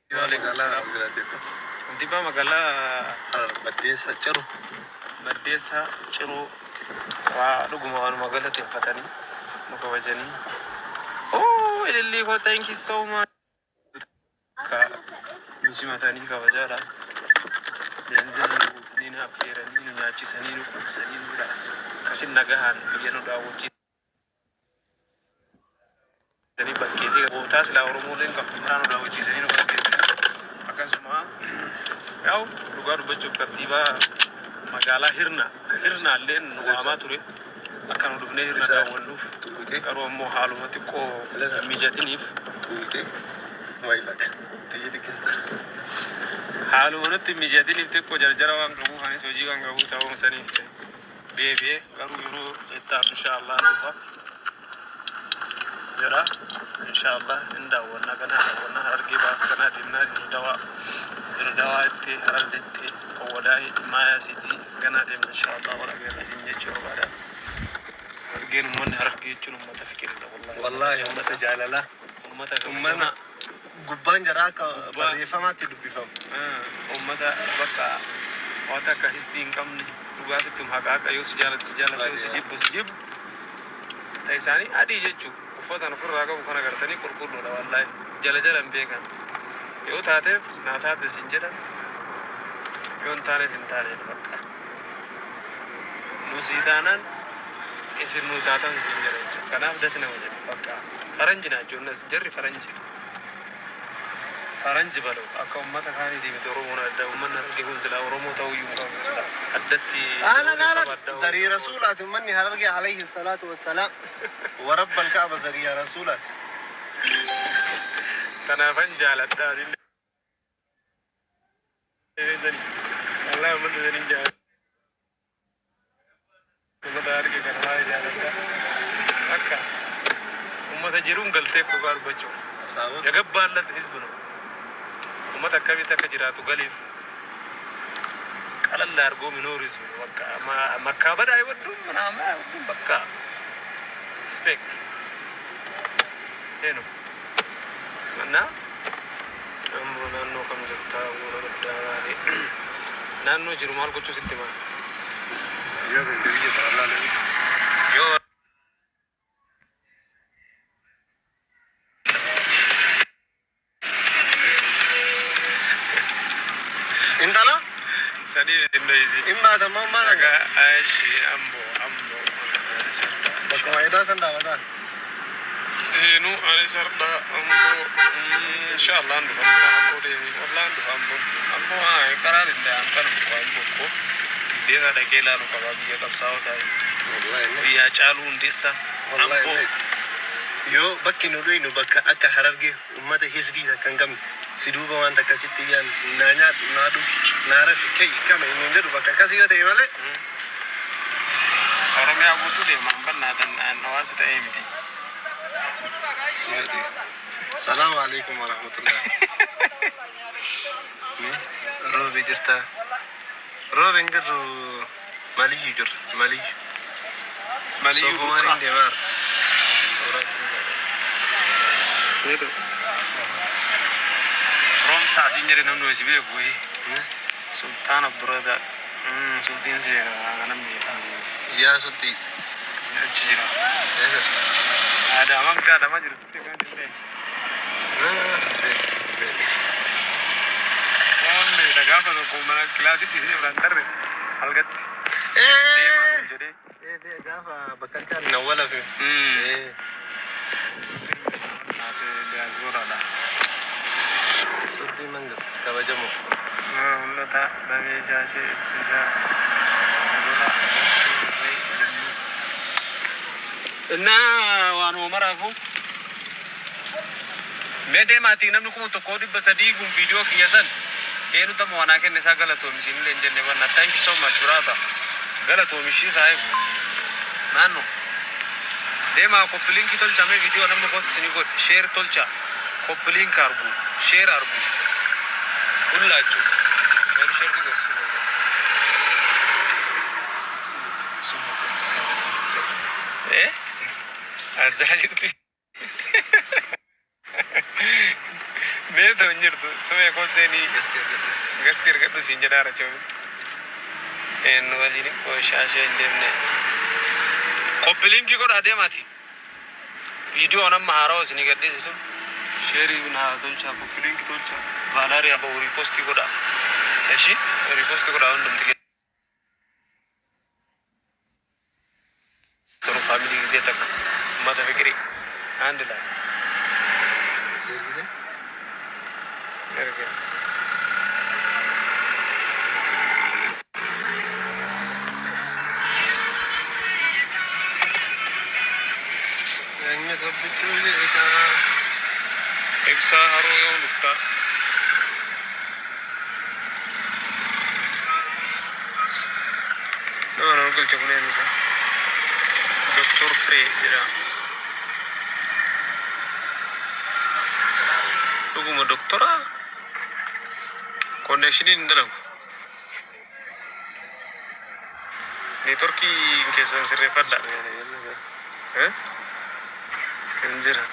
Waalaikum salam. Kantiibaa magaalaa Baddeessaa Ciroo waa dhuguma waanuma galateeffatanii nu kabajanii. Oh, ilillii koo thank you so much. Ka nusimatanii kabajaadhaan beenzilii guutanii nu affeeranii nu nyaachisanii nu qubsanii nudha. Akkasiin nagahaan biyya nu daawwachiisanii bakkeetii gootaa silaa Oromooleen qabxummaa nu daawwachiisanii nu bakkeessanii. Akkasuma yaa'u dhugaa dubbachuuf kantiibaa magaalaa hirnaallee nu waamaa ture. Akka nu dhufnee hirna daawwannuuf garuu ammoo haaluma xiqqoo mijatiniif haaluma nutti mijatiniif xiqqoo jarjara waan qabuuf anis hojii waan qabuuf sababa saniif deebi'ee garuu yeroo ittaaf inshaallah dhufa jedha. Inshaallah hin daawwanna kana daawwanna Harargee baas kana deemnaa Dirredawaa itti Harargeetti Owwadaa Maayaa Sitii ganaa deemna inshaallah waraabee isin jechuu barbaada. Harargeen uummanni Harargee jechuun uummata fikiridha wallahi uummata jaalala uummata gubbaan jaraa akka barreeffamaatti dubbifamu uummata bakka waan akka histii hin qabne dhugaatitti haqaaqa yoo si jaalata yoo si jibbu isaanii adii jechuun uffatan ofirraa qabu kana gartanii qulqulluudha wallahi jala hin beekan yoo taateef naa taate sin jedhan yoo hin taaneef hin taaneen bakka nusii taanaan isin nu taatan sin jedhan jechuudha. Kanaaf dasina wajjin bakka faranji naachuun jarri faranji balu akka uummata kaaniitii miti Oromoon adda uummanni Harargee kun silaa Oromoo ta'uu iyyuu qabu silaa addatti zarii rasuulaati uummanni Harargee alayhi salaatu wassalaam ورب الكعبة زريا رسولات تنافن جالت دارين الله من ذنين جالت ثم دارك كنواي جالت أكا أمة جيرون قلتك وقال بچو يقب الله تحسبنا أمة تكبي تكجراتو قليف قال الله أرقو منوريس وكا مكابر أيودون مناما أيودون بكا respect eno mana amro nanno kam jirta wuro daawale nanno jiru mal gochu sittima yo tiriye tarallale yo indala sani indaizi imma tamam malaga aishi ambo bakka wayda sanda wada sinu ani sarda ambo inshallah ndu ambo de wallahi ndu ambo ay karar inda am kan ambo ko dega da kela no kababi ya kapsawa tay wallahi ya chalu ndissa ambo yo bakki no doino bakka akka Harargee ummata hisdi kan gam siduba wanta kasitti yan nanya nadu narafi kai kama ino ngedu bakka kasiyo de male Oromia butuh deh, mampan dan nawas itu emdi. Assalamualaikum warahmatullahi. Nih, Robi jirta. Robi enggak Mali jujur, Mali. Mali itu kemarin dia mar. Itu. Rom sasin jadi nama si biar gue. Sultan Abdurrazak. Sultan sih kangen nih. Ya Sulti. Ya cira. Ada amang ada mah jadi Sulti kan jadi. Kami dah gafar tu mana kelas itu sih berantar halgat. Dia mana jadi? Dia gafar bekerja nawala tu. Nanti dia azura lah. Sulti mangas kawa jamu. Allah tak bagi jasi sisa. Nah, wanu marafu. Mede mati namnu kumu to kodi basadi gum video kiyasan. Enu tamu wana ke nesa galato mishin lenjen ne wana. Thank you so much brother. Galato mishi sahib. Nano. Dema kopling kitol chame video namnu post sini ko share tolcha. Kopling karbu, share arbu. Ullachu. Ben share di go. أزعل بيت ونجرتو سوي كوسيني قستير قد سينجدارة شوف إنه وليني كوشاشة إندمني كوبلينكي كود هدي ماتي فيديو أنا مهاراو سني قد سيسو شيري بنا تولشا كوبلينكي تولشا فالاري أبو ريبوستي كودا إيشي ريبوستي كودا عندهم تيجي سرو فاميلي زيتك ما تفكري عند لا سيري نرجع يعني تبتشو لي إذا إكسا هارو يوم لفتا أنا أقول تقولين مثلا دكتور فري جرا لقوم دكتورا كونكشنين دلهم نيتوركي كيسان سري فدا يعني ها انجرا